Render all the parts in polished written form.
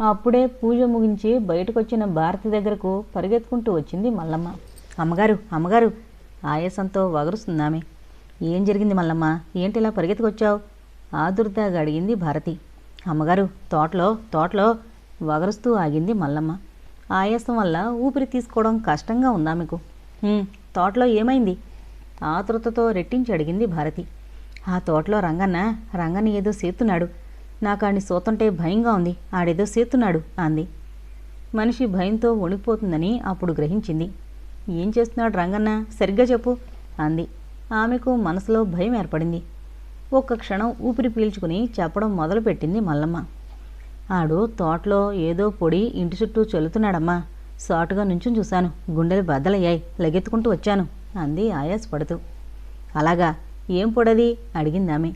అప్పుడే పూజ ముగించి బయటకొచ్చిన భారతి దగ్గరకు పరిగెత్తుకుంటూ వచ్చింది మల్లమ్మ. అమ్మగారు అమ్మగారు ఆయాసంతో వగరుస్తుందామె. ఏం జరిగింది మల్లమ్మ, ఏంటిలా పరిగెత్తుకొచ్చావు? ఆదుర్దాగా అడిగింది భారతి. అమ్మగారు తోటలో వగరుస్తూ ఆగింది మల్లమ్మ. ఆయాసం వల్ల ఊపిరి తీసుకోవడం కష్టంగా ఉందా మీకు? తోటలో ఏమైంది? ఆతృతతో రెట్టించి అడిగింది భారతి. ఆ తోటలో రంగన్న ఏదో సేతున్నాడు. నాకు ఆడిని సోతుంటే భయంగా ఉంది. ఆడేదో సేతున్నాడు అంది. మనిషి భయంతో వణికిపోతుందని అప్పుడు గ్రహించింది. ఏం చేస్తున్నాడు రంగన్న, సరిగ్గా చెప్పు అంది. ఆమెకు మనసులో భయం ఏర్పడింది. ఒక్క క్షణం ఊపిరి పీల్చుకుని చెప్పడం మొదలుపెట్టింది మల్లమ్మ. ఆడు తోటలో ఏదో పొడి ఇంటి చుట్టూ చల్లుతున్నాడమ్మా. సాటుగా నుంచుని చూశాను. గుండెలు బద్దలయ్యాయి. లగెత్తుకుంటూ వచ్చాను అంది ఆయాసపడుతూ. అలాగా, ఏం పొడది అడిగిందామె.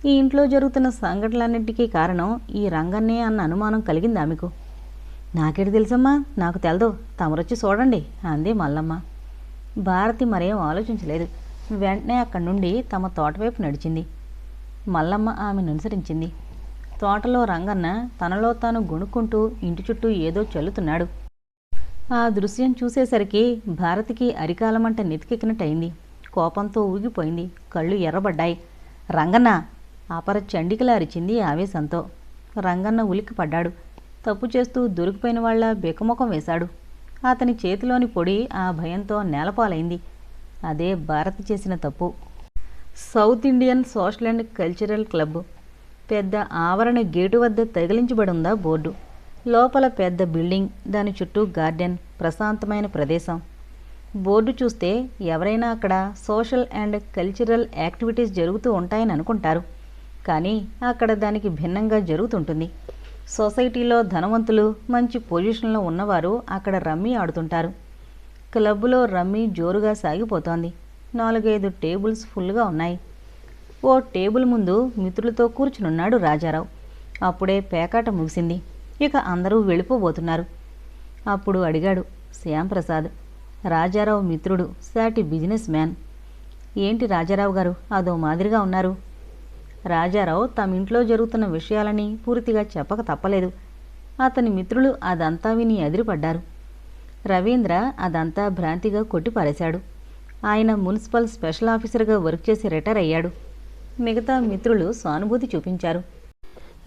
ఈ ఇంట్లో జరుగుతున్న సంఘటనలన్నింటికీ కారణం ఈ రంగన్నే అన్న అనుమానం కలిగింది ఆమెకు. నాకేటి తెలుసమ్మా, నాకు తెలదు, తమరొచ్చి చూడండి అంది మల్లమ్మ. భారతి మరేం ఆలోచించలేదు. వెంటనే అక్కడి నుండి తమ తోటవైపు నడిచింది. మల్లమ్మ ఆమెను అనుసరించింది. తోటలో రంగన్న తనలో తాను గొణుక్కుంటూ ఇంటి చుట్టూ ఏదో చల్లుతున్నాడు. ఆ దృశ్యం చూసేసరికి భారతికి అరికాలమంట నెతికెక్కినట్టయింది. కోపంతో ఊగిపోయింది. కళ్ళు ఎర్రబడ్డాయి. రంగన్న అపర చండికలా అరిచింది ఆవేశంతో. రంగన్న ఉలిక్కిపడ్డాడు. తప్పు చేస్తూ దొరికిపోయిన వాళ్ల బెకముఖం వేశాడు. అతని చేతిలోని పొడి ఆ భయంతో నేలపాలైంది. అదే భారతి చేసిన తప్పు. South Indian social and cultural club. పెద్ద ఆవరణ గేటు వద్ద తగిలించబడుందా బోర్డు. లోపల పెద్ద బిల్డింగ్, దాని చుట్టూ గార్డెన్, ప్రశాంతమైన ప్రదేశం. బోర్డు చూస్తే ఎవరైనా అక్కడ సోషల్ అండ్ కల్చరల్ యాక్టివిటీస్ జరుగుతూ ఉంటాయని అనుకుంటారు. కానీ అక్కడ దానికి భిన్నంగా జరుగుతుంటుంది. సొసైటీలో ధనవంతులు, మంచి పొజిషన్లో ఉన్నవారు అక్కడ రమ్మీ ఆడుతుంటారు. క్లబ్లో రమ్మీ జోరుగా సాగిపోతోంది. 4-5 టేబుల్స్ ఫుల్గా ఉన్నాయి. ఓ టేబుల్ ముందు మిత్రులతో కూర్చునున్నాడు రాజారావు. అప్పుడే పేకాట ముగిసింది. ఇక అందరూ వెళ్ళిపోబోతున్నారు. అప్పుడు అడిగాడు శ్యాంప్రసాద్, రాజారావు మిత్రుడు, సాటి బిజినెస్ మ్యాన్. ఏంటి రాజారావు గారు అదో మాదిరిగా ఉన్నారు? రాజారావు తమ ఇంట్లో జరుగుతున్న విషయాలని పూర్తిగా చెప్పక తప్పలేదు. అతని మిత్రులు అదంతా విని ఎదిరిపడ్డారు. రవీంద్ర అదంతా భ్రాంతిగా కొట్టిపారేశాడు. ఆయన మున్సిపల్ స్పెషల్ ఆఫీసర్గా వర్క్ చేసి రిటైర్ అయ్యాడు. మిగతా మిత్రులు సానుభూతి చూపించారు.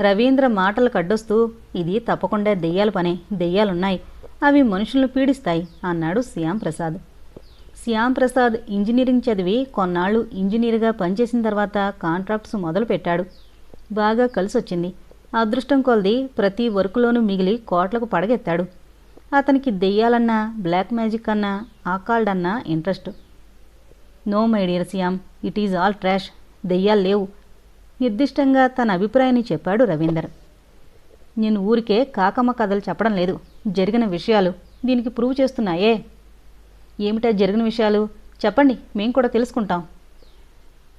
రవీంద్ర మాటలు కడ్డొస్తూ, ఇది తప్పకుండా దెయ్యాల పనే, దెయ్యాలున్నాయి, అవి మనుషులను పీడిస్తాయి అన్నాడు శ్యాంప్రసాద్. శ్యాంప్రసాద్ ఇంజనీరింగ్ చదివి కొన్నాళ్ళు ఇంజనీర్గా పనిచేసిన తర్వాత కాంట్రాక్ట్స్ మొదలుపెట్టాడు. బాగా కలిసొచ్చింది. అదృష్టం కొలది ప్రతి వర్కులోనూ మిగిలి కోట్లకు పడగెత్తాడు. అతనికి దెయ్యాలన్నా, బ్లాక్ మ్యాజిక్ అన్నా, ఆకాల్డ్ అన్నా interest. No my dear Shyam, it is all trash. దెయ్యాలు లేవు నిర్దిష్టంగా తన అభిప్రాయాన్ని చెప్పాడు రవీందర్. నేను ఊరికే కాకమ్మ కథలు చెప్పడం లేదు, జరిగిన విషయాలు దీనికి ప్రూవ్ చేస్తున్నాయే. ఏమిటా జరిగిన విషయాలు చెప్పండి, మేం కూడా తెలుసుకుంటాం.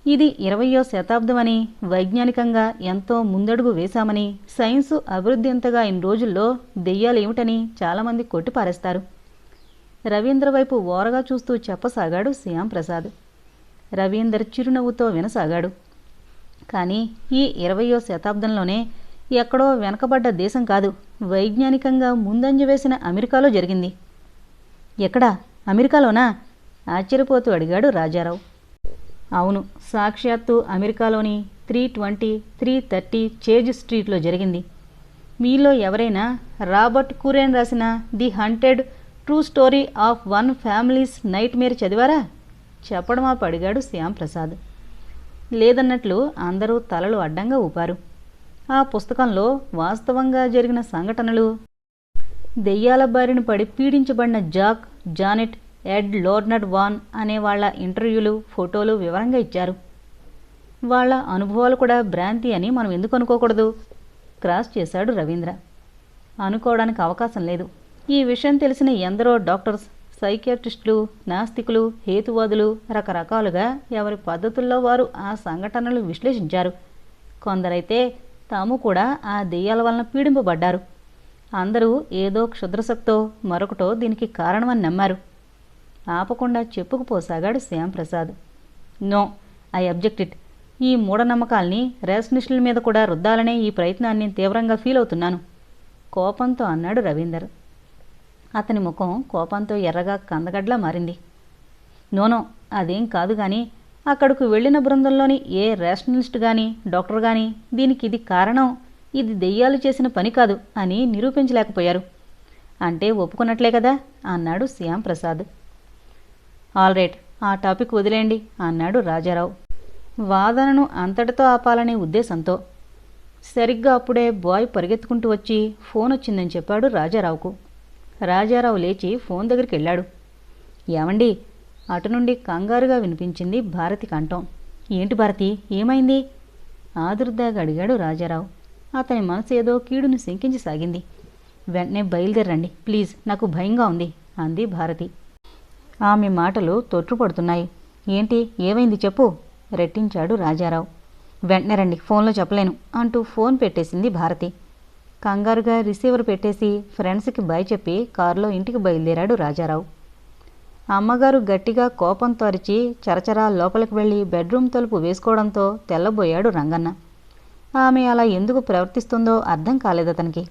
ఇది 20వ శతాబ్దం అని, వైజ్ఞానికంగా ఎంతో ముందడుగు వేశామని, సైన్సు అభివృద్ధి ఎంతగా ఇన్ని రోజుల్లో దెయ్యాలు ఏమిటని చాలామంది కొట్టిపారేస్తారు. రవీంద్ర వైపు ఓరగా చూస్తూ చెప్పసాగాడు శ్యాంప్రసాద్. రవీందర్ చిరునవ్వుతో వినసాగాడు. కానీ ఈ 20వ శతాబ్దంలోనే ఎక్కడో వెనకబడ్డ దేశం కాదు, వైజ్ఞానికంగా ముందంజ వేసిన అమెరికాలో జరిగింది. ఎక్కడా? అమెరికాలోనా? ఆశ్చర్యపోతూ అడిగాడు రాజారావు. అవును, సాక్షాత్తు అమెరికాలోని 320, 330 చేజ్ స్ట్రీట్లో జరిగింది. మీలో ఎవరైనా రాబర్ట్ కురేన్ రాసిన the haunted true story of one family's nightmare చదివారా? చెప్పడమాపు అడిగాడు శ్యాంప్రసాద్. లేదన్నట్లు అందరూ తలలు అడ్డంగా ఊపారు. ఆ పుస్తకంలో వాస్తవంగా జరిగిన సంఘటనలు, దెయ్యాల బారిన పడి పీడించబడిన జాక్, జానెట్, ఎడ్ లోర్నడ్ వాన్ అనే వాళ్ల ఇంటర్వ్యూలు, ఫోటోలు వివరంగా ఇచ్చారు. వాళ్ల అనుభవాలు కూడా భ్రాంతి అని మనం ఎందుకు అనుకోకూడదు? క్రాస్ చేశాడు రవీంద్ర. అనుకోవడానికి అవకాశం లేదు. ఈ విషయం తెలిసిన ఎందరో డాక్టర్స్, సైకియాట్రిస్టులు, నాస్తికులు, హేతువాదులు రకరకాలుగా ఎవరి పద్ధతుల్లో వారు ఆ సంఘటనలు విశ్లేషించారు. కొందరైతే తాము కూడా ఆ దెయ్యాల వలన పీడింపబడ్డారు. అందరూ ఏదో క్షుద్రశక్తో మరొకటో దీనికి కారణమని నమ్మారు. ఆపకుండా చెప్పుకుపోసాగాడు Shyamprasad. No, I object it. ఈ మూఢనమ్మకాల్ని రేషనిస్టుల మీద కూడా రుద్దాలనే ఈ ప్రయత్నాన్ని తీవ్రంగా ఫీల్ అవుతున్నాను. కోపంతో అన్నాడు రవీందర్. అతని ముఖం కోపంతో ఎర్రగా కందగడ్లా మారింది. నోనో, అదేం కాదు గాని అక్కడకు వెళ్ళిన బృందంలోని ఏ రేషనలిస్ట్ గాని డాక్టర్ గాని దీనికి ఇది కారణం, ఇది దెయ్యాలు చేసిన పని కాదు అని నిరూపించలేకపోయారు. అంటే ఒప్పుకున్నట్లే కదా అన్నాడు శ్యాంప్రసాద్. ఆల్రైట్, ఆ టాపిక్ వదిలేయండి అన్నాడు రాజారావు వాదనను అంతటితో ఆపాలనే ఉద్దేశంతో. సరిగ్గా అప్పుడే బాయ్ పరిగెత్తుకుంటూ వచ్చి ఫోన్ వచ్చిందని చెప్పాడు రాజారావుకు. రాజారావు లేచి ఫోన్ దగ్గరికి వెళ్ళాడు. ఏమండి? అటు నుండి కంగారుగా వినిపించింది భారతి కంఠం. ఏంటి భారతి, ఏమైంది? ఆదుర్దాగా అడిగాడు రాజారావు. అతని మనసు ఏదో కీడును శంకించసాగింది. వెంటనే బయలుదేరండి ప్లీజ్, నాకు భయంగా ఉంది అంది భారతి. ఆమె మాటలు తొట్టుపడుతున్నాయి. ఏంటి, ఏమైంది చెప్పు రెట్టించాడు రాజారావు. వెంటనే రండి, ఫోన్లో చెప్పలేను అంటూ ఫోన్ పెట్టేసింది భారతి. కంగారుగా రిసీవర్ పెట్టేసి ఫ్రెండ్స్కి బాయ్ చెప్పి కారులో ఇంటికి బయలుదేరాడు రాజారావు. అమ్మగారు గట్టిగా కోపంతో అరిచి చరచరా లోపలికి వెళ్ళి బెడ్రూమ్ తలుపు వేసుకోవడంతో తెల్లబోయాడు రంగన్న. ఆమె అలా ఎందుకు ప్రవర్తిస్తుందో అర్థం కాలేదతనికి.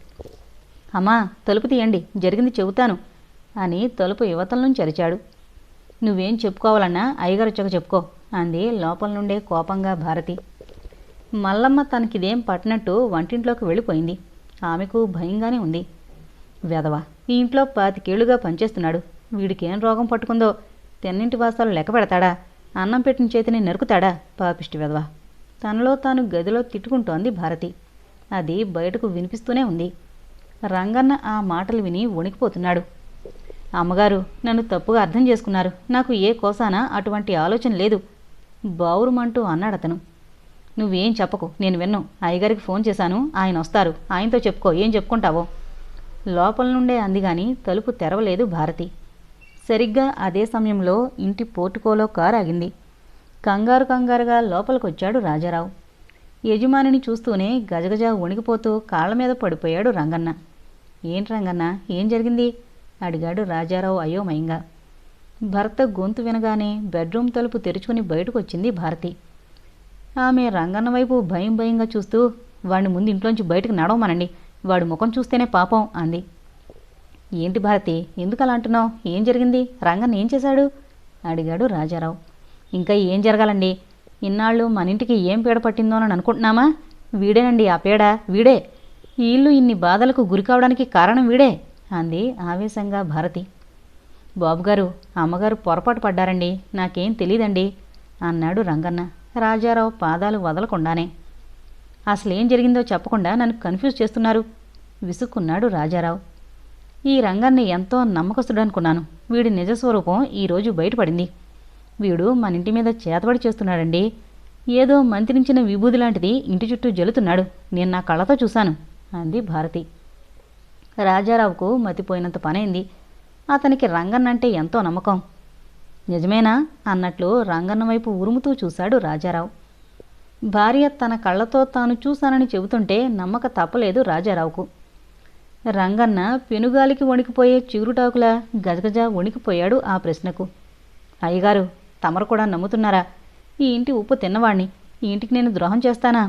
అమ్మా, తలుపు తీయండి, జరిగింది చెబుతాను అని తలుపు యువతల నుంచి అరిచాడు. నువ్వేం చెప్పుకోవాలన్నా అయ్యగారు వచ్చాక చెప్పుకో అంది లోపల నుండే కోపంగా భారతి. మల్లమ్మ తనకిదేం పట్టినట్టు వంటింట్లోకి వెళ్ళిపోయింది. ఆమెకు భయంగానే ఉంది. వెధవ, ఈ ఇంట్లో 25 ఏళ్లుగా పనిచేస్తున్నాడు. వీడికేం రోగం పట్టుకుందో, తెన్నింటి వాసాలు లెక్క పెడతాడా, అన్నం పెట్టిన చేతిని నరుకుతాడా, పాపిష్టి వెధవ. తనలో తాను గదిలో తిట్టుకుంటోంది భారతి. అది బయటకు వినిపిస్తూనే ఉంది. రంగన్న ఆ మాటలు విని వణికిపోతున్నాడు. అమ్మగారు, నన్ను తప్పుగా అర్థం చేసుకున్నారు. నాకు ఏ కోసానా అటువంటి ఆలోచన లేదు బావురుమంటూ అన్నాడతను. నువ్వేం చెప్పకు, నేను విన్ను. అయ్యగారికి ఫోన్ చేశాను, ఆయన వస్తారు, ఆయనతో చెప్పుకో, ఏం చెప్పుకుంటావో లోపల నుండే అందిగాని తలుపు తెరవలేదు భారతి. సరిగ్గా అదే సమయంలో ఇంటి పోర్టుకోలో కారు ఆగింది. కంగారుగా లోపలికొచ్చాడు రాజారావు. యజమానిని చూస్తూనే గజగజ వణికిపోతూ కాళ్ల మీద పడిపోయాడు రంగన్న. ఏంటి రంగన్న, ఏం జరిగింది అడిగాడు రాజారావు అయోమయంగా. భర్త గొంతు వినగానే బెడ్రూమ్ తలుపు తెరుచుకుని బయటకు వచ్చింది భారతి. ఆమె రంగన్న వైపు భయంగా చూస్తూ, వాడిని ముందు ఇంట్లోంచి బయటకు నడవమనండి, వాడి ముఖం చూస్తేనే పాపం అంది. ఏంటి భారతి, ఎందుకు అలా అంటున్నావు? ఏం జరిగింది? రంగన్న ఏం చేశాడు అడిగాడు రాజారావు. ఇంకా ఏం జరగాలండి? ఇన్నాళ్ళు మన ఇంటికి ఏం పీడ పట్టిందోనని అనుకుంటున్నామా? వీడేనండి ఆ పీడ, వీడే. ఈ ఇల్లు ఇన్ని బాధలకు గురికావడానికి కారణం వీడే అంది ఆవేశంగా భారతి. బాబుగారు, అమ్మగారు పొరపాటు పడ్డారండి, నాకేం తెలీదండి అన్నాడు రంగన్న రాజారావు పాదాలు వదలకుండానే. అసలేం జరిగిందో చెప్పకుండా నన్ను కన్ఫ్యూజ్ చేస్తున్నారు విసుక్కున్నాడు రాజారావు. ఈ రంగన్ని ఎంతో నమ్మకస్తుడనుకున్నాను. వీడి నిజస్వరూపం ఈరోజు బయటపడింది. వీడు మన ఇంటి మీద చేతబడి చేస్తున్నాడండి. ఏదో మంత్రించిన విభూది లాంటిది ఇంటి చుట్టూ జలుతున్నాడు. నేను నా కళ్ళతో చూశాను అంది భారతి. రాజారావుకు మతిపోయినంత పనైంది. అతనికి రంగన్నంటే ఎంతో నమ్మకం. నిజమేనా అన్నట్లు రంగన్న వైపు ఉరుముతూ చూశాడు రాజారావు. భార్య తన కళ్ళతో తాను చూశానని చెబుతుంటే నమ్మక తప్పలేదు రాజారావుకు. రంగన్న పెనుగాలికి వణికిపోయే చిగురుటాకులా గజగజ వణికిపోయాడు ఆ ప్రశ్నకు. అయ్యగారు, తమరు కూడా నమ్ముతున్నారా? ఈ ఇంటి ఉప్పు తిన్నవాణ్ణి, ఈ ఇంటికి నేను ద్రోహం చేస్తానా?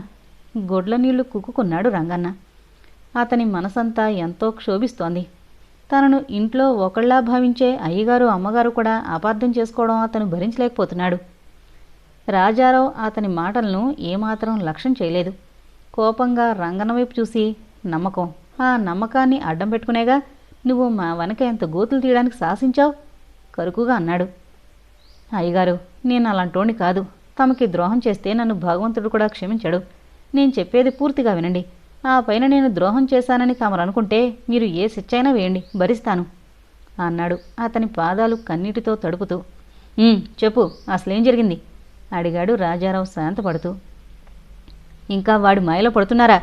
గొడ్ల నీళ్లు కుక్కుకున్నాడు రంగన్న. అతని మనసంతా ఎంతో క్షోభిస్తోంది. తనను ఇంట్లో ఒకళ్ళా భావించే అయ్యగారు అమ్మగారు కూడా అపార్థం చేసుకోవడం అతను భరించలేకపోతున్నాడు. రాజారావు అతని మాటలను ఏమాత్రం లక్ష్యం చేయలేదు. కోపంగా రంగన్న వైపు చూసి, నమ్మకం, ఆ నమ్మకాన్ని అడ్డం పెట్టుకునేగా నువ్వు మా వెనక ఎంత గోతులు తీయడానికి సాహసించావు కరుకుగా అన్నాడు. అయ్యగారు, నేను అలాంటోని కాదు. తమకి ద్రోహం చేస్తే నన్ను భగవంతుడు కూడా క్షమించడు. నేను చెప్పేది పూర్తిగా వినండి. ఆ పైన నేను ద్రోహం చేశానని తమరు అనుకుంటే మీరు ఏ శిక్షైనా వేయండి, భరిస్తాను అన్నాడు అతని పాదాలు కన్నీటితో తడుపుతూ. చెప్పు, అసలేం జరిగింది అడిగాడు రాజారావు శాంతపడుతూ. ఇంకా వాడి మాయలో పడుతున్నారా?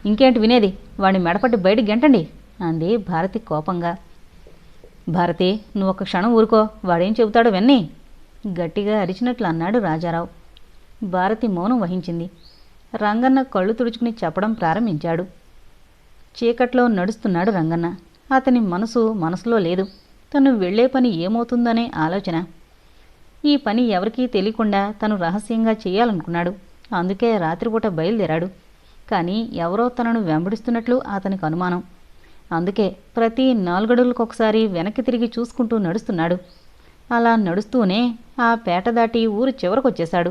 ఇంకేంటి వినేది? వాడిని మెడపట్టి బయటికి గెంటండి అంది భారతి కోపంగా. భారతి, నువ్వు ఒక క్షణం ఊరుకో, వాడేం చెబుతాడో విన్ని గట్టిగా అరిచినట్లు అన్నాడు రాజారావు. భారతి మౌనం వహించింది. రంగన్న కళ్ళు తుడుచుకుని చెప్పడం ప్రారంభించాడు. చీకట్లో నడుస్తున్నాడు రంగన్న. అతని మనసులో లేదు. తను వెళ్లే పని ఏమవుతుందనే ఆలోచన. ఈ పని ఎవరికీ తెలియకుండా తను రహస్యంగా చేయాలనుకున్నాడు. అందుకే రాత్రిపూట బయలుదేరాడు. కానీ ఎవరో తనను వెంబడిస్తున్నట్లు అతనికి అనుమానం. అందుకే ప్రతి 4 అడుగులకొకసారి వెనక్కి తిరిగి చూసుకుంటూ నడుస్తున్నాడు. అలా నడుస్తూనే ఆ పేట దాటి ఊరు చివరకొచ్చేశాడు.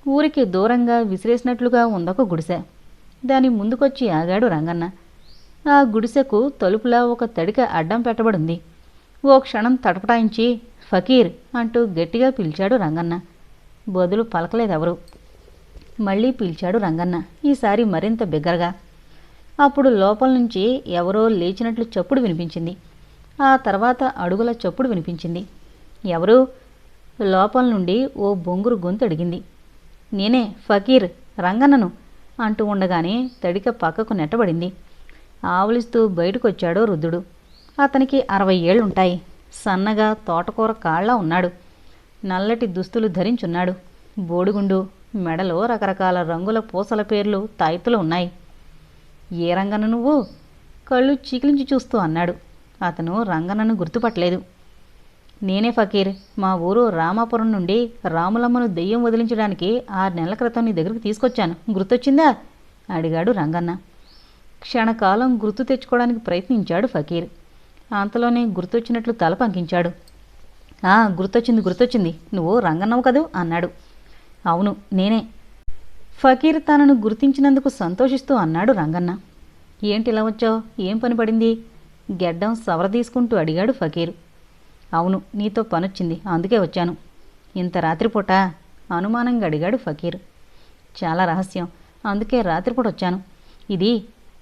ఊరికి దూరంగా విసిరేసినట్లుగా ఉందొక గుడిసె. దాని ముందుకొచ్చి ఆగాడు రంగన్న. ఆ గుడిసెకు తలుపులా ఒక తడిక అడ్డం పెట్టబడింది. ఓ క్షణం తటపటాయించి ఫకీర్ అంటూ గట్టిగా పిలిచాడు రంగన్న. బదులు పలకలేదెవరు. మళ్ళీ పిలిచాడు రంగన్న, ఈసారి మరింత బిగ్గరగా. అప్పుడు లోపల నుంచి ఎవరో లేచినట్లు చప్పుడు వినిపించింది. ఆ తర్వాత అడుగుల చప్పుడు వినిపించింది. ఎవరు? లోపల నుండి ఓ బొంగురు గొంతు అడిగింది. నేనే, ఫకీర్, రంగన్నను అంటూ ఉండగానే తడిక పక్కకు నెట్టబడింది. ఆవులిస్తూ బయటకొచ్చాడో వృద్ధుడు. అతనికి 60 ఏళ్లుంటాయి. సన్నగా తోటకూర కాళ్లా ఉన్నాడు. నల్లటి దుస్తులు ధరించున్నాడు. బోడిగుండు, మెడలో రకరకాల రంగుల పూసల పేర్లు తాయెత్తులు ఉన్నాయి. ఏ రంగన్న నువ్వు? కళ్ళు చీకిలించి చూస్తూ అన్నాడు. అతను రంగన్నను గుర్తుపట్టలేదు. నేనే ఫకీర్. మా ఊరు రామాపురం నుండి రాములమ్మను దెయ్యం వదిలించడానికి 6 నెలల క్రితం నీ దగ్గరికి తీసుకొచ్చాను. గుర్తొచ్చిందా? అడిగాడు రంగన్న. క్షణకాలం గుర్తు తెచ్చుకోవడానికి ప్రయత్నించాడు ఫకీర్. అంతలోనే గుర్తొచ్చినట్లు తల పంకించాడు. గుర్తొచ్చింది. నువ్వు రంగన్నవు కదూ అన్నాడు. అవును, నేనే. ఫకీర్ తనను గుర్తించినందుకు సంతోషిస్తూ అన్నాడు రంగన్న. ఏంటిలా వచ్చావు? ఏం పని పడింది? గెడ్డం సవరదీసుకుంటూ అడిగాడు ఫకీర్. అవును, నీతో పనొచ్చింది, అందుకే వచ్చాను. ఇంత రాత్రిపూట? అనుమానంగా అడిగాడు ఫకీర్. చాలా రహస్యం, అందుకే రాత్రిపూట వచ్చాను. ఇది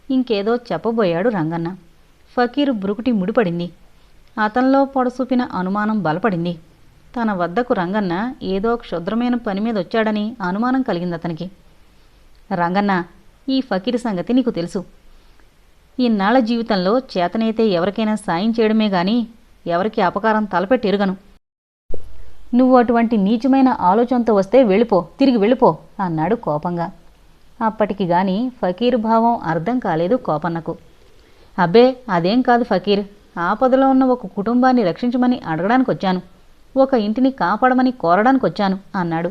ఇంకేదో చెప్పబోయాడు రంగన్న. ఫకీరు బ్రుకుటి ముడిపడింది. అతనిలో పొడసూపిన అనుమానం బలపడింది. తన వద్దకు రంగన్న ఏదో క్షుద్రమైన పని మీద వచ్చాడని అనుమానం కలిగింది అతనికి. రంగన్న, ఈ ఫకీరు సంగతి నీకు తెలుసు. ఇన్నాళ్ల జీవితంలో చేతనైతే ఎవరికైనా సాయం చేయడమే గాని ఎవరికి అపకారం తలపెట్టిరుగను. నువ్వు అటువంటి నీచమైన ఆలోచనతో వస్తే తిరిగి వెళ్ళిపో అన్నాడు కోపంగా. అప్పటికి గాని ఫకీర్ భావం అర్థం కాలేదు కోపన్నకు. అబ్బే, అదేం కాదు ఫకీర్. ఆపదలో ఉన్న ఒక కుటుంబాన్ని రక్షించమని అడగడానికి వచ్చాను. ఒక ఇంటిని కాపాడమని కోరడానికి వచ్చాను అన్నాడు.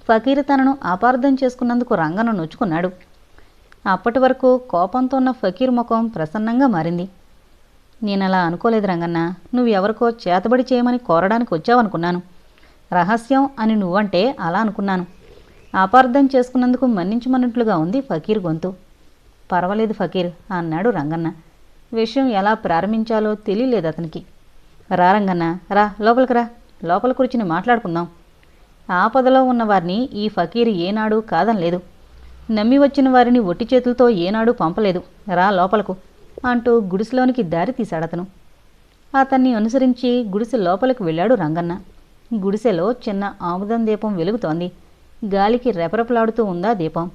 ఫకీర్ తనను అపార్థం చేసుకున్నందుకు రంగన్న నొచ్చుకున్నాడు. అప్పటి వరకు కోపంతో ఉన్న ఫకీర్ ముఖం ప్రసన్నంగా మారింది. నేనలా అనుకోలేదు రంగన్న. నువ్వు ఎవరికో చేతబడి చేయమని కోరడానికి వచ్చావనుకున్నాను. రహస్యం అని నువ్వంటే అలా అనుకున్నాను. అపార్థం చేసుకున్నందుకు మన్నించమన్నట్లుగా ఉంది ఫకీర్ గొంతు. పర్వాలేదు ఫకీర్ అన్నాడు రంగన్న. విషయం ఎలా ప్రారంభించాలో తెలియలేదు అతనికి. రా రంగన్న, రా, లోపలికి రా. లోపల కూర్చుని మాట్లాడుకుందాం. ఆపదలో ఉన్నవారిని ఈ ఫకీర్ ఏనాడు కాదనలేదు. నమ్మి వచ్చిన వారిని ఒట్టి చేతులతో ఏనాడు పంపలేదు. రా లోపలకు అంటూ గుడిసెలోనికి దారి తీశాడతను. అతన్ని అనుసరించి గుడిసె లోపలికి వెళ్ళాడు రంగన్న. గుడిసెలో చిన్న ఆముదం దీపం వెలుగుతోంది. గాలికి రెపరెపలాడుతూ ఉందా దీపం.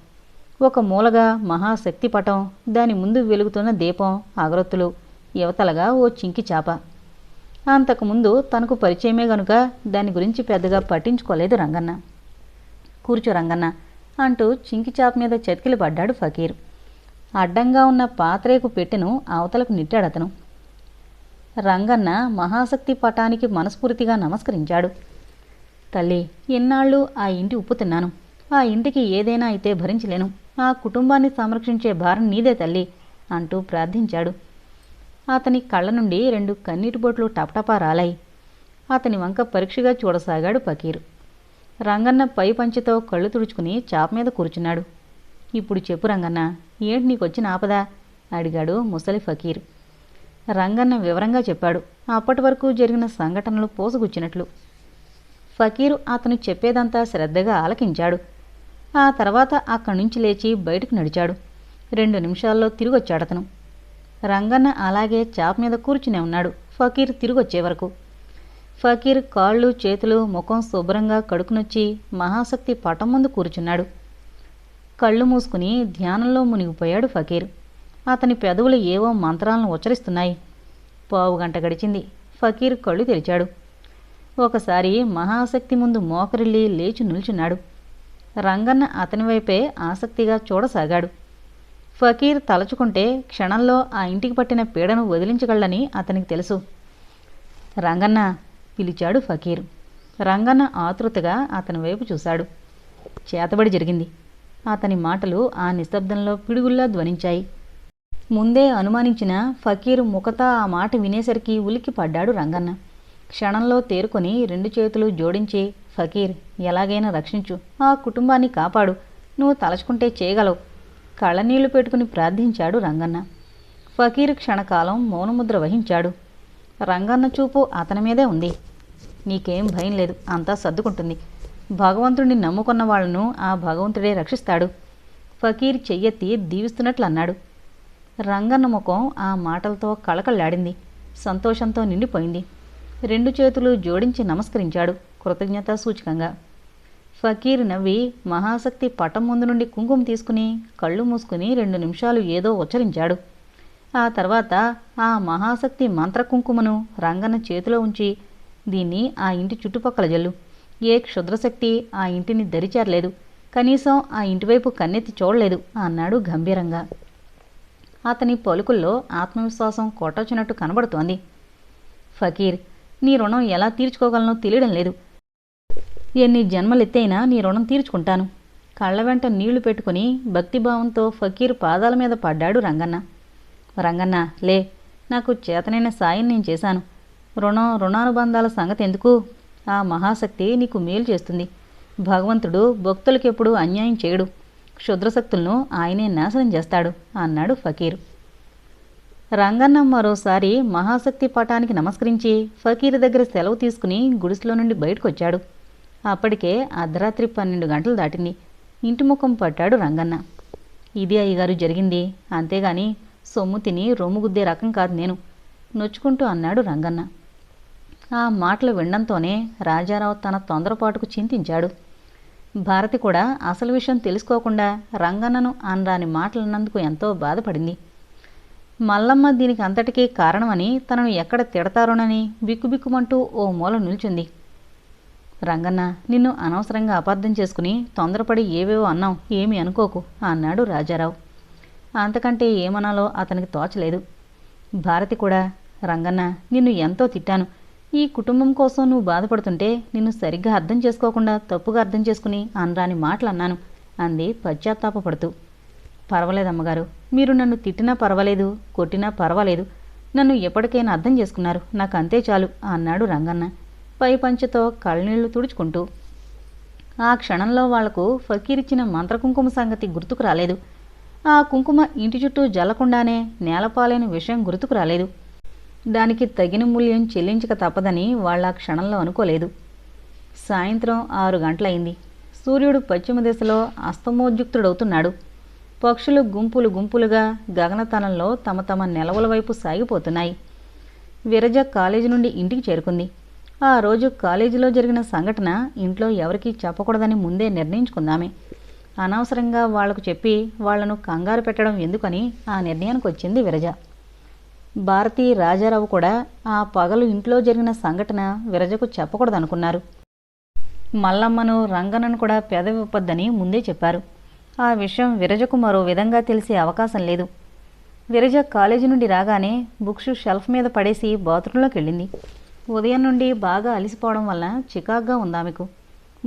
ఒక మూలగా మహాశక్తి పటం, దాని ముందు వెలుగుతున్న దీపం, అగరొత్తులు, యువతలగా ఓ చింకి చాప. అంతకుముందు తనకు పరిచయమే గనుక దాని గురించి పెద్దగా పట్టించుకోలేదు రంగన్న. కూర్చో రంగన్న అంటూ చింకి చాప మీద చతికిలి పడ్డాడు ఫకీర్. అడ్డంగా ఉన్న పాత్రేకు పెట్టెను అవతలకు నెట్టాడతను. రంగన్న మహాశక్తి పటానికి మనస్ఫూర్తిగా నమస్కరించాడు. తల్లి, ఎన్నాళ్ళు ఆ ఇంటి ఉప్పు తిన్నాను. ఆ ఇంటికి ఏదైనా అయితే భరించలేను. ఆ కుటుంబాన్ని సంరక్షించే భారం నీదే తల్లి అంటూ ప్రార్థించాడు. అతని కళ్ళ నుండి 2 కన్నీటి బొట్లు టపటపా రాలాయి. అతని వంక పరీక్షగా చూడసాగాడు ఫకీర్. రంగన్న పై పంచెతో కళ్ళు తుడుచుకుని చాప మీద కూర్చున్నాడు. ఇప్పుడు చెప్పు రంగన్న, ఏంటి నీకొచ్చిన ఆపదా అడిగాడు ముసలి ఫకీర్. రంగన్న వివరంగా చెప్పాడు, అప్పటి వరకు జరిగిన సంఘటనలు పోసుగుచ్చినట్లు. ఫకీరు అతను చెప్పేదంతా శ్రద్ధగా ఆలకించాడు. ఆ తర్వాత అక్కడి నుంచి లేచి బయటకు నడిచాడు. 2 నిమిషాల్లో తిరిగొచ్చాడతను. రంగన్న అలాగే చాప మీద కూర్చునే ఉన్నాడు ఫకీర్ తిరిగొచ్చే వరకు. ఫకీర్ కాళ్ళు, చేతులు, ముఖం శుభ్రంగా కడుకునొచ్చి మహాశక్తి పటం ముందు కూర్చున్నాడు. కళ్ళు మూసుకుని ధ్యానంలో మునిగిపోయాడు ఫకీర్. అతని పెదవులు ఏవో మంత్రాలను ఉచ్చరిస్తున్నాయి. 15 గంట గడిచింది. ఫకీర్ కళ్ళు తెరిచాడు. ఒకసారి మహాశక్తి ముందు మోకరిల్లి లేచి నిల్చున్నాడు. రంగన్న అతని వైపే ఆసక్తిగా చూడసాగాడు. ఫకీర్ తలచుకుంటే క్షణంలో ఆ ఇంటికి పట్టిన పీడను వదిలించగలని అతనికి తెలుసు. రంగన్న పిలిచాడు ఫకీర్. రంగన్న ఆతృతగా అతని వైపు చూశాడు. చేతబడి జరిగింది. అతని మాటలు ఆ నిశ్శబ్దంలో పిడుగుల్లా ధ్వనించాయి. ముందే అనుమానించిన ఫకీరు ముఖతా ఆ మాట వినేసరికి ఉలిక్కి పడ్డాడు రంగన్న. క్షణంలో తేరుకొని 2 చేతులు జోడించి, ఫకీర్, ఎలాగైనా రక్షించు, ఆ కుటుంబాన్ని కాపాడు, నువ్వు తలచుకుంటే చేయగలవు, కళ్ళనీళ్లు పెట్టుకుని ప్రార్థించాడు రంగన్న. ఫకీరు క్షణకాలం మౌనముద్ర వహించాడు. రంగన్న చూపు అతని మీదే ఉంది. నీకేం భయం లేదు, అంతా సర్దుకుంటుంది. భగవంతుడిని నమ్ముకున్న వాళ్లను ఆ భగవంతుడే రక్షిస్తాడు. ఫకీర్ చెయ్యెత్తి దీవిస్తున్నట్లు అన్నాడు. రంగన్న ముఖం ఆ మాటలతో కళకళ్లాడింది. సంతోషంతో నిండిపోయింది. 2 చేతులు జోడించి నమస్కరించాడు కృతజ్ఞతా సూచకంగా. ఫకీర్ నవ్వి మహాశక్తి పటం ముందు నుండి కుంకుమ తీసుకుని కళ్ళు మూసుకుని 2 నిమిషాలు ఏదో ఉచ్చరించాడు. ఆ తర్వాత ఆ మహాశక్తి మంత్రకుంకుమను రంగన్న చేతిలో ఉంచి, దీన్ని ఆ ఇంటి చుట్టుపక్కల జల్లు. ఏ క్షుద్రశక్తి ఆ ఇంటిని దరిచేరలేదు, కనీసం ఆ ఇంటివైపు కన్నెత్తి చూడలేదు అన్నాడు గంభీరంగా. అతని పలుకుల్లో ఆత్మవిశ్వాసం కొట్టొచ్చినట్టు కనబడుతోంది. ఫకీర్, నీ రుణం ఎలా తీర్చుకోగలనో తెలియడం లేదు. ఎన్ని జన్మలెత్తైనా నీ రుణం తీర్చుకుంటాను. కళ్ళ వెంట నీళ్లు పెట్టుకుని భక్తిభావంతో ఫకీర్ పాదాల మీద పడ్డాడు రంగన్న. రంగన్న, లే, నాకు చేతనైన సాయం నేను చేశాను. రుణానుబంధాల సంగతి ఎందుకు? ఆ మహాశక్తి నీకు మేలు చేస్తుంది. భగవంతుడు భక్తులకెప్పుడు అన్యాయం చేయడు. క్షుద్రశక్తులను ఆయనే నాశనం చేస్తాడు అన్నాడు ఫకీర్. రంగన్న మరోసారి మహాశక్తి పటానికి నమస్కరించి ఫకీర్ దగ్గర సెలవు తీసుకుని గుడిసెలో నుండి బయటకొచ్చాడు. అప్పటికే అర్ధరాత్రి 12 గంటలు దాటింది. ఇంటి ముఖం పట్టాడు రంగన్న. ఇది అయ్యగారు జరిగింది, అంతేగాని సొమ్ము తిని రొమ్ముగుద్దే రకం కాదు నేను, నొచ్చుకుంటూ అన్నాడు రంగన్న. ఆ మాటలు వినడంతోనే రాజారావు తన తొందరపాటుకు చింతించాడు. భారతి కూడా అసలు విషయం తెలుసుకోకుండా రంగన్నను అనరాని మాటలన్నందుకు ఎంతో బాధపడింది. మల్లమ్మ దీనికి అంతటికీ కారణమని, తనను ఎక్కడ తిడతారోనని బిక్కుబిక్కుమంటూ ఓ మూల నిల్చుంది. రంగన్న, నిన్ను అనవసరంగా అపార్థం చేసుకుని తొందరపడి ఏవేవో అన్నాం, ఏమీ అనుకోకు అన్నాడు రాజారావు. అంతకంటే ఏమనాలో అతనికి తోచలేదు. భారతి కూడా, రంగన్న, నిన్ను ఎంతో తిట్టాను. ఈ కుటుంబం కోసం నువ్వు బాధపడుతుంటే నిన్ను సరిగ్గా అర్థం చేసుకోకుండా తప్పుగా అర్థం చేసుకుని అనరాని మాటలు అన్నాను అంది పశ్చాత్తాపపడుతూ. పర్వాలేదమ్మగారు, మీరు నన్ను తిట్టినా పర్వాలేదు, కొట్టినా పర్వాలేదు, నన్ను ఎప్పటికైనా అర్థం చేసుకున్నారు, నాకు అంతే చాలు అన్నాడు రంగన్న పై పంచెతో కళ్ళనీళ్లు తుడుచుకుంటూ. ఆ క్షణంలో వాళ్లకు ఫకీరిచ్చిన మంత్రకుంకుమ సంగతి గుర్తుకు రాలేదు. ఆ కుంకుమ ఇంటి చుట్టూ జల్లకుండానే నేలపాలైన విషయం గుర్తుకు రాలేదు. దానికి తగిన మూల్యం చెల్లించక తప్పదని వాళ్ళ క్షణంలో అనుకోలేదు. సాయంత్రం 6 గంటలైంది. సూర్యుడు పశ్చిమ దిశలో అస్తమోద్యుక్తుడవుతున్నాడు. పక్షులు గుంపులు గుంపులుగా గగనతలంలో తమ తమ నెలవుల వైపు సాగిపోతున్నాయి. విరజ కాలేజీ నుండి ఇంటికి చేరుకుంది. ఆ రోజు కాలేజీలో జరిగిన సంఘటన ఇంట్లో ఎవరికీ చెప్పకూడదని ముందే నిర్ణయించుకుందామే. అనవసరంగా వాళ్లకు చెప్పి వాళ్లను కంగారు పెట్టడం ఎందుకని ఆ నిర్ణయానికి వచ్చింది విరజ. భారతి, రాజారావు కూడా ఆ పగలు ఇంట్లో జరిగిన సంఘటన విరజకు చెప్పకూడదనుకున్నారు. మల్లమ్మను, రంగన్నను కూడా పెదవిప్పొద్దని ముందే చెప్పారు. ఆ విషయం విరజకు మరో విధంగా తెలిసే అవకాశం లేదు. విరజ కాలేజీ నుండి రాగానే బుక్స్ షెల్ఫ్ మీద పడేసి బాత్రూంలోకి వెళ్ళింది. ఉదయం నుండి బాగా అలిసిపోవడం వల్ల చికాగ్గా ఉందామెకు.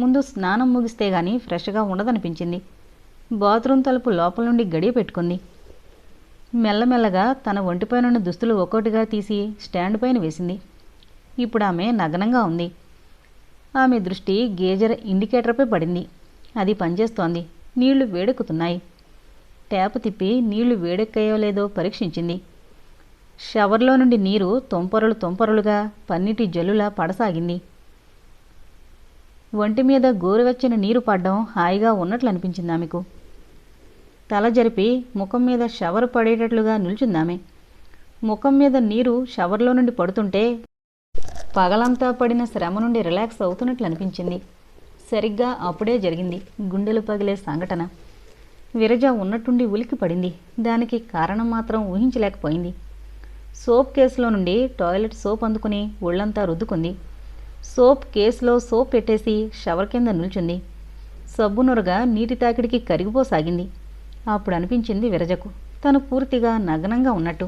ముందు స్నానం ముగిస్తే గానీ ఫ్రెష్గా ఉండదనిపించింది. బాత్రూం తలుపు లోపల నుండి గడియ పెట్టుకుంది. మెల్లమెల్లగా తన ఒంటిపైనున్న దుస్తులు ఒక్కోటిగా తీసి స్టాండ్ పైన వేసింది. ఇప్పుడు ఆమె నగ్నంగా ఉంది. ఆమె దృష్టి గేజర్ ఇండికేటర్పై పడింది. అది పనిచేస్తోంది. నీళ్లు వేడెక్కుతున్నాయి. ట్యాప్ తిప్పి నీళ్లు వేడెక్కాయో లేదో పరీక్షించింది. షవర్లో నుండి నీరు తొంపరలు తొంపరలుగా పన్నీటి జల్లులా పడసాగింది. ఒంటి మీద గోరువెచ్చని నీరు పడ్డం హాయిగా ఉన్నట్లు అనిపించింది ఆమెకు. తల జరిపి ముఖం మీద షవర్ పడేటట్లుగా నిల్చుందామె. ముఖం మీద నీరు షవర్లో నుండి పడుతుంటే పగలంతా పడిన శ్రమ నుండి రిలాక్స్ అవుతున్నట్లు అనిపించింది. సరిగ్గా అప్పుడే జరిగింది గుండెలు పగిలే సంఘటన. విరజ ఉన్నట్టుండి ఉలికి పడింది. దానికి కారణం మాత్రం ఊహించలేకపోయింది. సోప్ కేసులో నుండి టాయిలెట్ సోప్ అందుకుని ఒళ్ళంతా రుద్దుకుంది. సోప్ కేసులో సోప్ పెట్టేసి షవర్ కింద నిల్చుంది. సబ్బు నురగా నీటి తాకిడికి కరిగిపోసాగింది. అప్పుడు అనిపించింది విరజకు తను పూర్తిగా నగ్నంగా ఉన్నట్టు.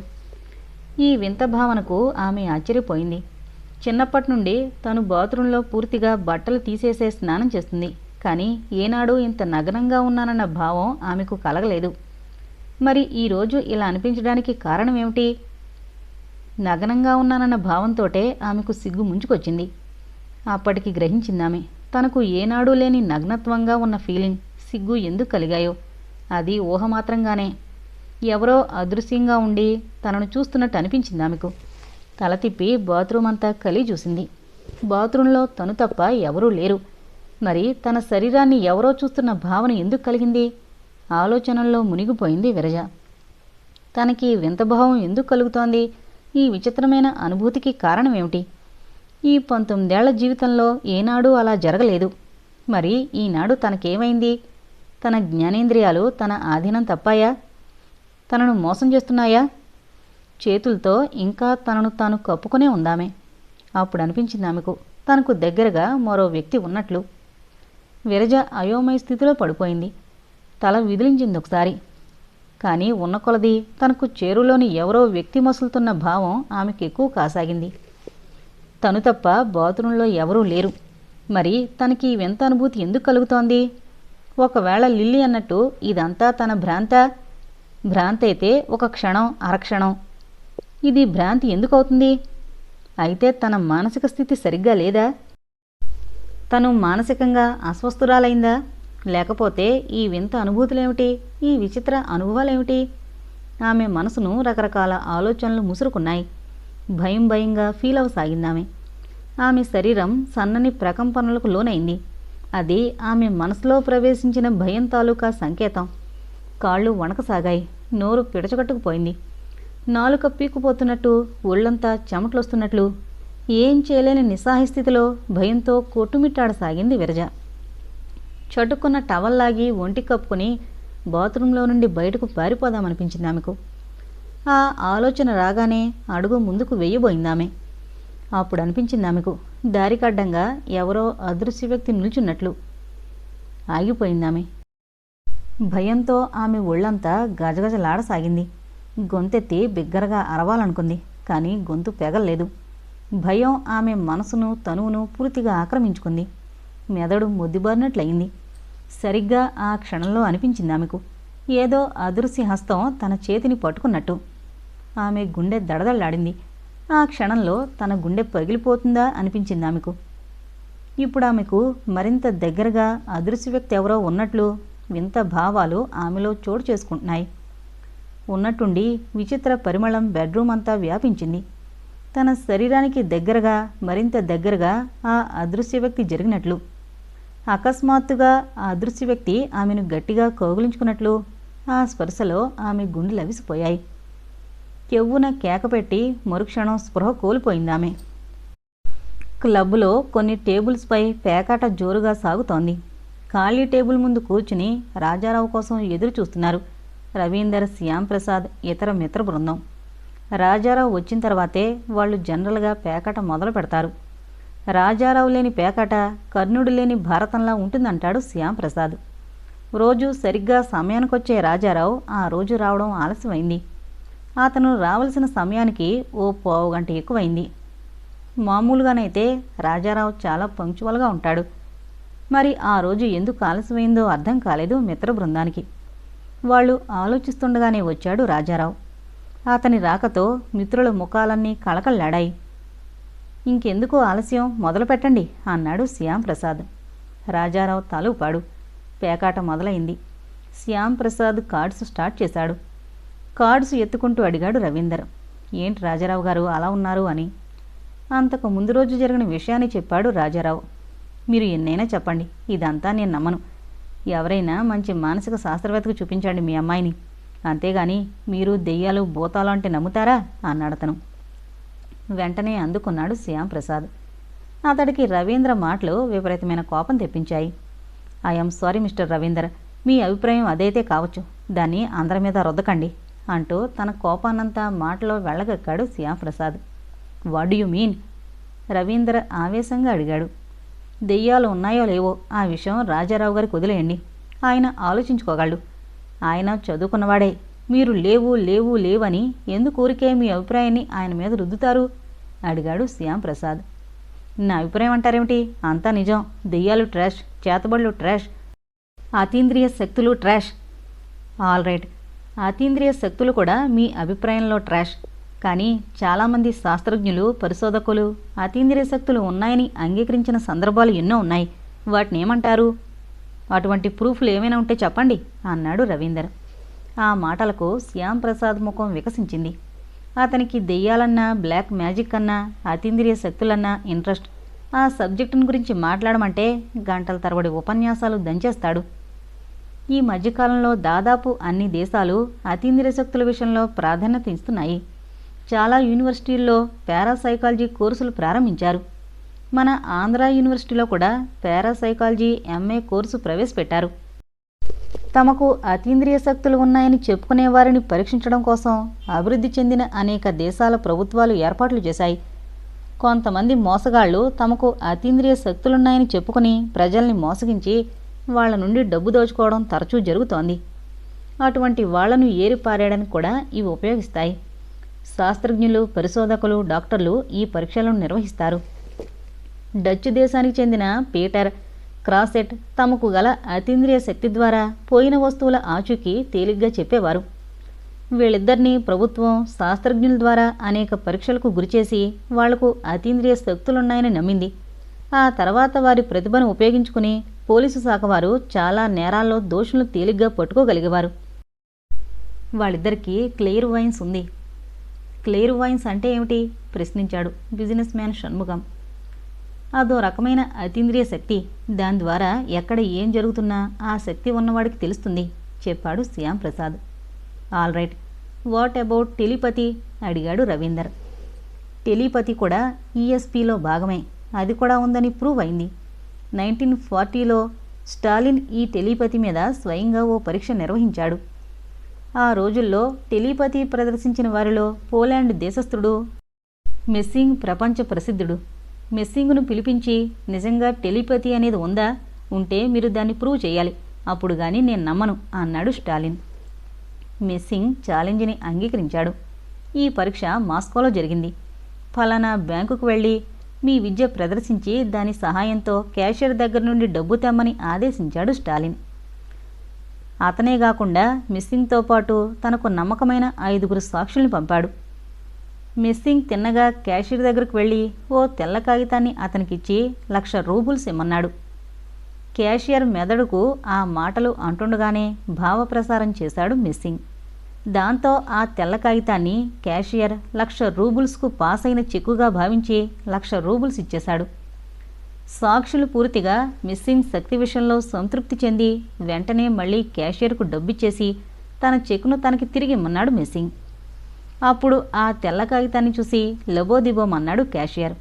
ఈ వింత భావనకు ఆమె ఆశ్చర్యపోయింది. చిన్నప్పటి నుండి తను బాత్రూంలో పూర్తిగా బట్టలు తీసేసే స్నానం చేస్తుంది. కానీ ఏనాడు ఇంత నగ్నంగా ఉన్నానన్న భావం ఆమెకు కలగలేదు. మరి ఈరోజు ఇలా అనిపించడానికి కారణం ఏమిటి? నగ్నంగా ఉన్నానన్న భావంతోటే ఆమెకు సిగ్గు ముంచుకొచ్చింది. అప్పటికి గ్రహించిందామె తనకు ఏనాడూ లేని నగ్నత్వంగా ఉన్న ఫీలింగ్, సిగ్గు ఎందుకు కలిగాయో. అది ఊహమాత్రంగానే. ఎవరో అదృశ్యంగా ఉండి తనను చూస్తున్నట్టు అనిపించింది ఆమెకు. తల తిప్పి బాత్రూమ్ అంతా కలిగి చూసింది. బాత్రూంలో తను తప్ప ఎవరూ లేరు. మరి తన శరీరాన్ని ఎవరో చూస్తున్న భావన ఎందుకు కలిగింది? ఆలోచనల్లో మునిగిపోయింది విరజ. తనకి వింత భావం ఎందుకు కలుగుతోంది? ఈ విచిత్రమైన అనుభూతికి కారణమేమిటి? ఈ 19 ఏళ్ల జీవితంలో ఏనాడూ అలా జరగలేదు. మరి ఈనాడు తనకేమైంది? తన జ్ఞానేంద్రియాలు తన ఆధీనం తప్పాయా? తనను మోసం చేస్తున్నాయా? చేతులతో ఇంకా తనను తాను కప్పుకునే ఉందామె. అప్పుడు అనిపించింది ఆమెకు తనకు దగ్గరగా మరో వ్యక్తి ఉన్నట్లు. విరజ అయోమయ స్థితిలో పడిపోయింది. తల విదిలించింది ఒకసారి. కానీ ఉన్న కొలది తనకు చేరులోని ఎవరో వ్యక్తి మసులుతున్న భావం ఆమెకు ఎక్కువ కాసాగింది. తను తప్ప బాత్రూంలో ఎవరూ లేరు. మరి తనకి వింత అనుభూతి ఎందుకు కలుగుతోంది? ఒకవేళ లిల్లీ అన్నట్టు ఇదంతా తన భ్రాంతి అయితే ఒక క్షణం, అరక్షణం. ఇది భ్రాంతి ఎందుకు అవుతుంది? అయితే తన మానసిక స్థితి సరిగ్గా లేదా? తను మానసికంగా అస్వస్థురాలైందా? లేకపోతే ఈ వింత అనుభూతులేమిటి? ఈ విచిత్ర అనుభవాలేమిటి? ఆమె మనసును రకరకాల ఆలోచనలు ముసురుకున్నాయి. భయం భయంగా ఫీల్ అవసాగిందామె. ఆమె శరీరం సన్నని ప్రకంపనలకు లోనైంది. అది ఆమె మనసులో ప్రవేశించిన భయం తాలూకా సంకేతం. కాళ్ళు వణకసాగాయి. నోరు పిడచగట్టుకుపోయింది. నాలుక పీక్కుపోతున్నట్టు, ఒళ్ళంతా చెమటలొస్తున్నట్లు, ఏం చేయలేని నిస్సహాయ స్థితిలో భయంతో కొట్టుమిట్టాడసాగింది విరజ. చటుక్కున్న టవల్లాగి ఒంటి కప్పుకుని బాత్రూంలో నుండి బయటకు పారిపోదామనిపించింది ఆమెకు. ఆ ఆలోచన రాగానే అడుగు ముందుకు వెయ్యబోయిందామె. అప్పుడు అనిపించింది ఆమెకు దారికడ్డంగా ఎవరో అదృశ్య వ్యక్తి నిల్చున్నట్లు. ఆగిపోయిందామె. భయంతో ఆమె ఒళ్ళంతా గజగజలాడసాగింది. గొంతెత్తి బిగ్గరగా అరవాలనుకుంది. కానీ గొంతు పెగల్లేదు. భయం ఆమె మనసును, తనువును పూర్తిగా ఆక్రమించుకుంది. మెదడు మొద్దుబారినట్లయింది. సరిగ్గా ఆ క్షణంలో అనిపించింది ఆమెకు ఏదో అదృశ్య హస్తం తన చేతిని పట్టుకున్నట్టు. ఆమె గుండె దడదళ్లాడింది. ఆ క్షణంలో తన గుండె పగిలిపోతుందా అనిపించింది ఆమెకు. ఇప్పుడు ఆమెకు మరింత దగ్గరగా అదృశ్య వ్యక్తి ఎవరో ఉన్నట్లు వింత భావాలు ఆమెలో చోటు చేసుకుంటున్నాయి. ఉన్నట్టుండి విచిత్ర పరిమళం బెడ్రూమ్ అంతా వ్యాపించింది. తన శరీరానికి దగ్గరగా, మరింత దగ్గరగా ఆ అదృశ్య వ్యక్తి జరిగినట్లు. అకస్మాత్తుగా ఆ అదృశ్య వ్యక్తి ఆమెను గట్టిగా కౌగిలించుకున్నట్లు. ఆ స్పర్శలో ఆమె గుండెలు లవిసిపోయాయి. కెవ్వున కేకపెట్టి మరుక్షణం స్పృహ కోల్పోయిందామె. క్లబ్లో కొన్ని టేబుల్స్పై పేకాట జోరుగా సాగుతోంది. ఖాళీ టేబుల్ ముందు కూర్చుని రాజారావు కోసం ఎదురు చూస్తున్నారు రవీందర్, శ్యాంప్రసాద్, ఇతర మిత్ర బృందం. రాజారావు వచ్చిన తర్వాతే వాళ్ళు జనరల్గా పేకాట మొదలు పెడతారు. రాజారావు లేని పేకాట కర్ణుడు లేని భారతంలా ఉంటుందంటాడు శ్యాంప్రసాద్. రోజు సరిగ్గా సమయానికొచ్చే రాజారావు ఆ రోజు రావడం ఆలస్యమైంది. అతను రావలసిన సమయానికి ఓ పావుగంట ఎక్కువైంది. మామూలుగానైతే రాజారావు చాలా పంక్చువల్గా ఉంటాడు. మరి ఆ రోజు ఎందుకు ఆలస్యమైందో అర్థం కాలేదు మిత్ర బృందానికి. వాళ్ళు ఆలోచిస్తుండగానే వచ్చాడు రాజారావు. అతని రాకతో మిత్రుల ముఖాలన్నీ కళకళ్లాడాయి. ఇంకెందుకు ఆలస్యం, మొదలు పెట్టండి అన్నాడు శ్యాంప్రసాద్. రాజారావు తల ఊపాడు. పేకాట మొదలైంది. శ్యాంప్రసాద్ కార్డ్స్ స్టార్ట్ చేశాడు. కార్డ్స్ ఎత్తుకుంటూ అడిగాడు రవీందర్. ఏంటి రాజారావు గారు అలా ఉన్నారు అని. అంతకు ముందు రోజు జరిగిన విషయాన్ని చెప్పాడు రాజారావు. మీరు ఎన్నైనా చెప్పండి, ఇదంతా నేను నమ్మను. ఎవరైనా మంచి మానసిక శాస్త్రవేత్తకు చూపించండి మీ అమ్మాయిని. అంతేగాని మీరు దెయ్యాలు, భూతాలు అంటే నమ్ముతారా అన్నాడతను. వెంటనే అందుకున్నాడు శ్యాంప్రసాద్. అతడికి రవీంద్ర మాటలు విపరీతమైన కోపం తెప్పించాయి. ఐఎమ్ సారీ మిస్టర్ రవీందర్, మీ అభిప్రాయం అదైతే కావచ్చు, దాన్ని అందరి మీద రుద్దకండి అంటూ తన కోపాన్నంతా మాటలో వెళ్ళగక్కాడు Shyamprasad. What do you mean? Ravinder ఆవేశంగా అడిగాడు. దెయ్యాలు ఉన్నాయో లేవో ఆ విషయం రాజారావు గారికి వదిలేయండి, ఆయన ఆలోచించుకోగలడు. ఆయన చదువుకున్నవాడే. మీరు లేవు లేవు లేవని ఎందుకు ఊరికే మీ అభిప్రాయాన్ని ఆయన మీద రుద్దుతారు అడిగాడు శ్యాంప్రసాద్. నా అభిప్రాయం అంటారేమిటి? అంతా నిజం. దెయ్యాలు ట్రాష్, చేతబడులు ట్రాష్, అతీంద్రియ శక్తులు ట్రాష్. ఆల్ రైట్, అతీంద్రియ శక్తులు కూడా మీ అభిప్రాయంలో ట్రాష్. కానీ చాలామంది శాస్త్రజ్ఞులు, పరిశోధకులు అతీంద్రియ శక్తులు ఉన్నాయని అంగీకరించిన సందర్భాలు ఎన్నో ఉన్నాయి. వాటిని ఏమంటారు? అటువంటి ప్రూఫ్లు ఏమైనా ఉంటే చెప్పండి అన్నాడు రవీందర్. ఆ మాటలకు శ్యామ్ ప్రసాద్ ముఖం వికసించింది. అతనికి దెయ్యాలన్నా, బ్లాక్ మ్యాజిక్ అన్నా, అతీంద్రియ శక్తులన్నా ఇంట్రెస్ట్. ఆ సబ్జెక్టును గురించి మాట్లాడమంటే గంటల తరబడి ఉపన్యాసాలు దంచేస్తాడు. ఈ మధ్యకాలంలో దాదాపు అన్ని దేశాలు అతీంద్రియ శక్తుల విషయంలో ప్రాధాన్యత ఇస్తున్నాయి. చాలా యూనివర్సిటీల్లో పారాసైకాలజీ కోర్సులు ప్రారంభించారు. మన ఆంధ్ర యూనివర్సిటీలో కూడా పారాసైకాలజీ ఎంఏ కోర్సు ప్రవేశపెట్టారు. తమకు అతీంద్రియ శక్తులు ఉన్నాయని చెప్పుకునే వారిని పరీక్షించడం కోసం అభివృద్ధి చెందిన అనేక దేశాల ప్రభుత్వాలు ఏర్పాట్లు చేశాయి. కొంతమంది మోసగాళ్లు తమకు అతీంద్రియ శక్తులున్నాయని చెప్పుకుని ప్రజల్ని మోసగించి వాళ్ల నుండి డబ్బు దోచుకోవడం తరచూ జరుగుతోంది. అటువంటి వాళ్లను ఏరిపారేయడానికి కూడా ఇవి ఉపయోగిస్తాయి. శాస్త్రజ్ఞులు, పరిశోధకులు, డాక్టర్లు ఈ పరీక్షలను నిర్వహిస్తారు. డచ్ దేశానికి చెందిన పీటర్ క్రాసెట్ తమకు గల అతీంద్రియ శక్తి ద్వారా పోయిన వస్తువుల ఆచూకీ తేలిగ్గా చెప్పేవారు. వీళ్ళిద్దరినీ ప్రభుత్వం శాస్త్రజ్ఞుల ద్వారా అనేక పరీక్షలకు గురిచేసి వాళ్లకు అతీంద్రియ శక్తులున్నాయని నమ్మింది. ఆ తర్వాత వారి ప్రతిభను ఉపయోగించుకుని పోలీసు శాఖ వారు చాలా నేరాల్లో దోషులను తేలిగ్గా పట్టుకోగలిగేవారు. వాళ్ళిద్దరికీ క్లెయిర్ వైన్స్ ఉంది. క్లెయిర్ వైన్స్ అంటే ఏమిటి? ప్రశ్నించాడు బిజినెస్ మ్యాన్ షణ్ముఖం. అదో రకమైన అతీంద్రియ శక్తి. దాని ద్వారా ఎక్కడ ఏం జరుగుతున్నా ఆ శక్తి ఉన్నవాడికి తెలుస్తుంది చెప్పాడు Shyam Prasad. All right, what about telepathy అడిగాడు రవీందర్. టెలిపతి కూడా ఈఎస్పీలో భాగమే. అది కూడా ఉందని ప్రూవ్ అయింది. 1940లో స్టాలిన్ ఈ టెలిపతి మీద స్వయంగా ఓ పరీక్ష నిర్వహించాడు. ఆ రోజుల్లో టెలిపతి ప్రదర్శించిన వారిలో పోలాండ్ దేశస్థుడు మెస్సింగ్ ప్రపంచ ప్రసిద్ధుడు. మెస్సింగ్ను పిలిపించి నిజంగా టెలిపతి అనేది ఉందా? ఉంటే మీరు దాన్ని ప్రూవ్ చేయాలి, అప్పుడు కానీ నేను నమ్మను అన్నాడు స్టాలిన్. మెస్సింగ్ ఛాలెంజ్ని అంగీకరించాడు. ఈ పరీక్ష మాస్కోలో జరిగింది. ఫలానా బ్యాంకుకు వెళ్ళి మీ విద్య ప్రదర్శించి దాని సహాయంతో క్యాషియర్ దగ్గర నుండి డబ్బు తెమ్మని ఆదేశించాడు స్టాలిన్. అతనే కాకుండా మెస్సింగ్తో పాటు తనకు నమ్మకమైన 5 సాక్షుల్ని పంపాడు. మెస్సింగ్ తిన్నగా క్యాషియర్ దగ్గరకు వెళ్ళి ఓ తెల్ల కాగితాన్ని అతనికిచ్చి 1,00,000 రూబుల్స్ ఇమ్మన్నాడు. క్యాషియర్ మెదడుకు ఆ మాటలు అంటుండగానే భావప్రసారం చేశాడు మెస్సింగ్. దాంతో ఆ తెల్ల కాగితాన్ని క్యాషియర్ 1,00,000 రూబుల్స్కు పాస్ అయిన చెక్కుగా భావించి 1,00,000 రూబుల్స్ ఇచ్చేశాడు. సాక్షులు పూర్తిగా మెస్సింగ్ శక్తి విషయంలో సంతృప్తి చెంది వెంటనే మళ్ళీ క్యాషియర్కు డబ్బిచ్చేసి తన చెక్కును తనకి తిరిగి ఇమ్మన్నాడు మెస్సింగ్. అప్పుడు ఆ తెల్ల కాగితాన్ని చూసి లబోదిబోమన్నాడు క్యాషియర్.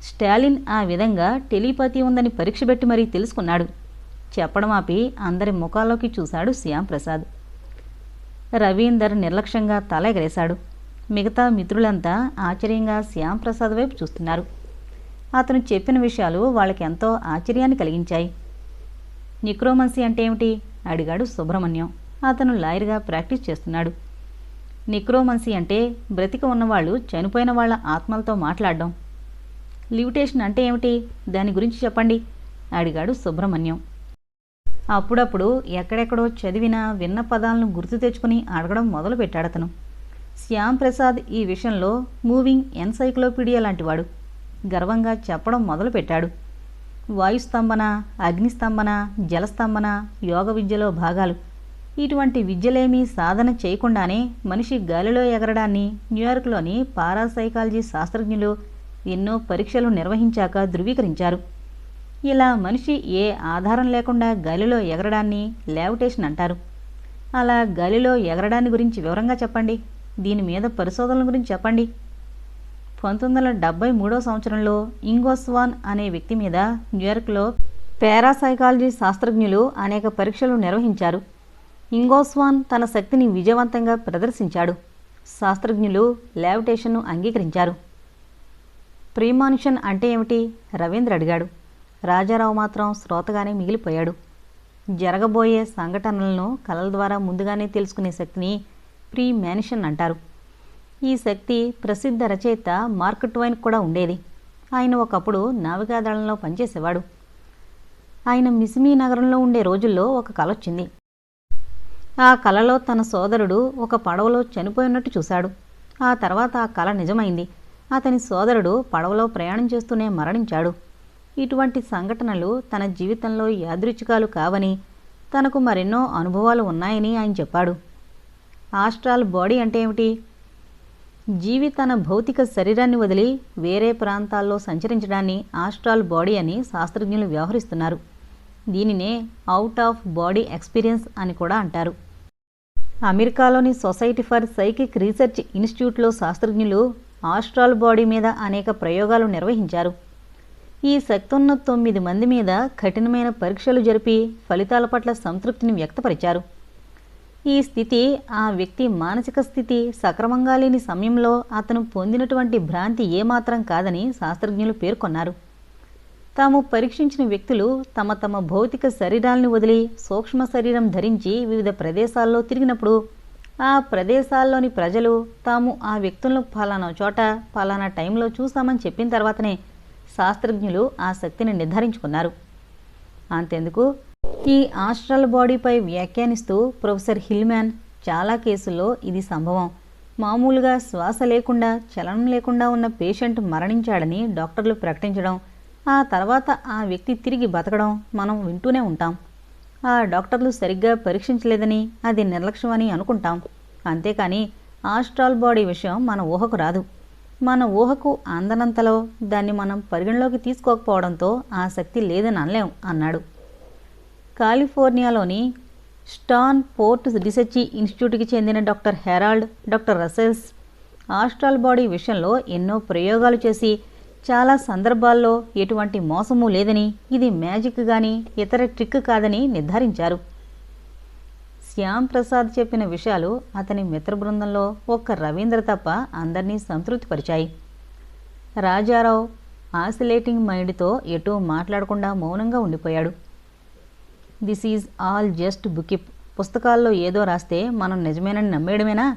స్టాలిన్ ఆ విధంగా టెలిపతి ఉందని పరీక్ష పెట్టి మరీ తెలుసుకున్నాడు. చెప్పడం ఆపి అందరి ముఖాల్లోకి చూశాడు శ్యామ్ ప్రసాద్. రవీందర్ నిర్లక్ష్యంగా తల ఎగరేశాడు. మిగతా మిత్రులంతా ఆశ్చర్యంగా శ్యామ్ ప్రసాద్ వైపు చూస్తున్నారు. అతను చెప్పిన విషయాలు వాళ్ళకి ఎంతో ఆశ్చర్యాన్ని కలిగించాయి. నిక్రోమన్సీ అంటే ఏమిటి అడిగాడు సుబ్రహ్మణ్యం. అతను లాయర్గా ప్రాక్టీస్ చేస్తున్నాడు. నిక్రోమన్సీ అంటే బ్రతికి ఉన్నవాళ్ళు చనిపోయిన వాళ్ళ ఆత్మలతో మాట్లాడడం. లివిటేషన్ అంటే ఏమిటి? దాని గురించి చెప్పండి అడిగాడు సుబ్రహ్మణ్యం. అప్పుడప్పుడు ఎక్కడెక్కడో చదివిన విన్న పదాలను గుర్తు తెచ్చుకుని అడగడం మొదలుపెట్టాడతను. శ్యామ్ ప్రసాద్ ఈ విషయంలో మూవింగ్ ఎన్సైక్లోపీడియా లాంటివాడు. గర్వంగా చెప్పడం మొదలుపెట్టాడు. వాయుస్తంభన, అగ్నిస్తంభన, జలస్తంభన యోగ విద్యలో భాగాలు. ఇటువంటి విద్యలేమీ సాధన చేయకుండానే మనిషి గాలిలో ఎగరడాన్ని న్యూయార్క్లోని పారాసైకాలజీ శాస్త్రజ్ఞులు ఎన్నో పరీక్షలు నిర్వహించాక ధృవీకరించారు. ఇలా మనిషి ఏ ఆధారం లేకుండా గాలిలో ఎగరడాన్ని లెవిటేషన్ అంటారు. అలా గాలిలో ఎగరడాన్ని గురించి వివరంగా చెప్పండి. దీని మీద పరిశోధనల గురించి చెప్పండి. 1973వ సంవత్సరంలో ఇంగోస్వాన్ అనే వ్యక్తి మీద న్యూయార్క్లో పారాసైకాలజీ శాస్త్రజ్ఞులు అనేక పరీక్షలు నిర్వహించారు. ఇంగోస్వాన్ తన శక్తిని విజయవంతంగా ప్రదర్శించాడు. శాస్త్రజ్ఞులు లెవిటేషన్ను అంగీకరించారు. ప్రీమానిషన్ అంటే ఏమిటి? రవీంద్ర అడిగాడు. రాజారావు మాత్రం శ్రోతగానే మిగిలిపోయాడు. జరగబోయే సంఘటనలను కలల ద్వారా ముందుగానే తెలుసుకునే శక్తిని ప్రీమానిషన్ అంటారు. ఈ శక్తి ప్రసిద్ధ రచయిత మార్క్ ట్వైన్ కూడా ఉండేది. ఆయన ఒకప్పుడు నావికాదళంలో పనిచేసేవాడు. ఆయన మిసిమీ నగరంలో ఉండే రోజుల్లో ఒక కల వచ్చింది. ఆ కలలో తన సోదరుడు ఒక పడవలో చనిపోయినట్టు చూశాడు. ఆ తర్వాత ఆ కల నిజమైంది. అతని సోదరుడు పడవలో ప్రయాణం చేస్తూనే మరణించాడు. ఇటువంటి సంఘటనలు తన జీవితంలో యాదృచ్ఛికాలు కావని, తనకు మరెన్నో అనుభవాలు ఉన్నాయని ఆయన చెప్పాడు. ఆస్ట్రాల్ బాడీ అంటే ఏమిటి? జీవి తన భౌతిక శరీరాన్ని వదిలి వేరే ప్రాంతాల్లో సంచరించడాన్ని ఆస్ట్రాల్ బాడీ అని శాస్త్రజ్ఞులు వ్యవహరిస్తున్నారు. దీనినే అవుట్ ఆఫ్ బాడీ ఎక్స్పీరియన్స్ అని కూడా అంటారు. అమెరికాలోని సొసైటీ ఫర్ సైకిక్ రీసెర్చ్ ఇన్స్టిట్యూట్లో శాస్త్రజ్ఞులు ఆస్ట్రాల్ బాడీ మీద అనేక ప్రయోగాలు నిర్వహించారు. ఈ శక్తున్న 9 మంది మీద కఠినమైన పరీక్షలు జరిపి ఫలితాల పట్ల సంతృప్తిని వ్యక్తపరిచారు. ఈ స్థితి ఆ వ్యక్తి మానసిక స్థితి సక్రమంగా లేని సమయంలో అతను పొందినటువంటి భ్రాంతి ఏమాత్రం కాదని శాస్త్రజ్ఞులు పేర్కొన్నారు. తాము పరీక్షించిన వ్యక్తులు తమ తమ భౌతిక శరీరాలను వదిలి సూక్ష్మ శరీరం ధరించి వివిధ ప్రదేశాల్లో తిరిగినప్పుడు ఆ ప్రదేశాల్లోని ప్రజలు తాము ఆ వ్యక్తులను ఫలానా చోట ఫలానా టైంలో చూసామని చెప్పిన తర్వాతనే శాస్త్రజ్ఞులు ఆ శక్తిని నిర్ధారించుకున్నారు. అంతెందుకు, ఈ ఆస్ట్రల్ బాడీపై వ్యాఖ్యానిస్తూ ప్రొఫెసర్ హిల్మ్యాన్ చాలా కేసుల్లో ఇది సంభవం. మామూలుగా శ్వాస లేకుండా చలనం లేకుండా ఉన్న పేషెంట్ మరణించాడని డాక్టర్లు ప్రకటించడం, ఆ తర్వాత ఆ వ్యక్తి తిరిగి బతకడం మనం వింటూనే ఉంటాం. ఆ డాక్టర్లు సరిగ్గా పరీక్షించలేదని, అది నిర్లక్ష్యం అని అనుకుంటాం. అంతేకాని ఆస్ట్రాల్ బాడీ విషయం మన ఊహకు రాదు. మన ఊహకు అందనంతలో దాన్ని మనం పరిగణలోకి తీసుకోకపోవడంతో ఆ శక్తి లేదని అనలేం అన్నాడు. కాలిఫోర్నియాలోని స్టాన్ పోర్ట్ రీసెర్చ్ ఇన్స్టిట్యూట్కి చెందిన doctor Harold, doctor Russell's astral body విషయంలో ఎన్నో ప్రయోగాలు చేసి చాలా సందర్భాల్లో ఎటువంటి మోసమూ లేదని, ఇది మ్యాజిక్ కానీ ఇతర ట్రిక్ కాదని నిర్ధారించారు. శ్యామ్ ప్రసాద్ చెప్పిన విషయాలు అతని మిత్ర బృందంలో ఒక్క రవీంద్ర తప్ప అందరినీ సంతృప్తిపరిచాయి. రాజారావు ఆసిలేటింగ్ మైండ్తో ఎటూ మాట్లాడకుండా మౌనంగా ఉండిపోయాడు. This is all just bookish. పుస్తకాల్లో ఏదో రాస్తే మనం నిజమేనని నమ్మేయడమేనా?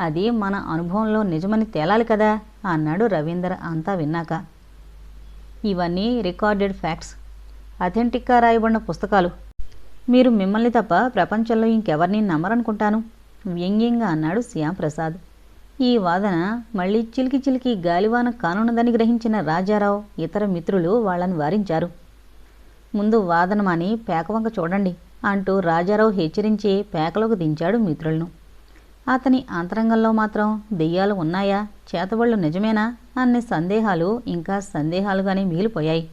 అది మన అనుభవంలో నిజమని తేలాలి కదా అన్నాడు రవీందర్ అంతా విన్నాక. ఇవన్నీ రికార్డెడ్ ఫ్యాక్ట్స్, అథెంటిక్గా రాయబడిన పుస్తకాలు. మీరు మిమ్మల్ని తప్ప ప్రపంచంలో ఇంకెవరిని నమ్మరనుకుంటాను వ్యంగ్యంగా అన్నాడు శ్యాంప్రసాద్. ఈ వాదన మళ్ళీ చిలికి చిలికి గాలివాన కానున్నదని గ్రహించిన రాజారావు ఇతర మిత్రులు వాళ్ళని వారించారు. ముందు వాదన మాని పేకవంక చూడండి అంటూ రాజారావు హెచ్చరించి పేకలోకి దించాడు మిత్రులను. అతని అంతరంగంలో మాత్రం దెయ్యాలు ఉన్నాయా, చేతబళ్ళు నిజమేనా అనే సందేహాలు ఇంకా సందేహాలుగానే మిగిలిపోయాయి.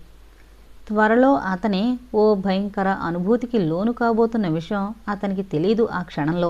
త్వరలో అతనే ఓ భయంకర అనుభూతికి లోను కాబోతున్న విషయం అతనికి తెలీదు ఆ క్షణంలో.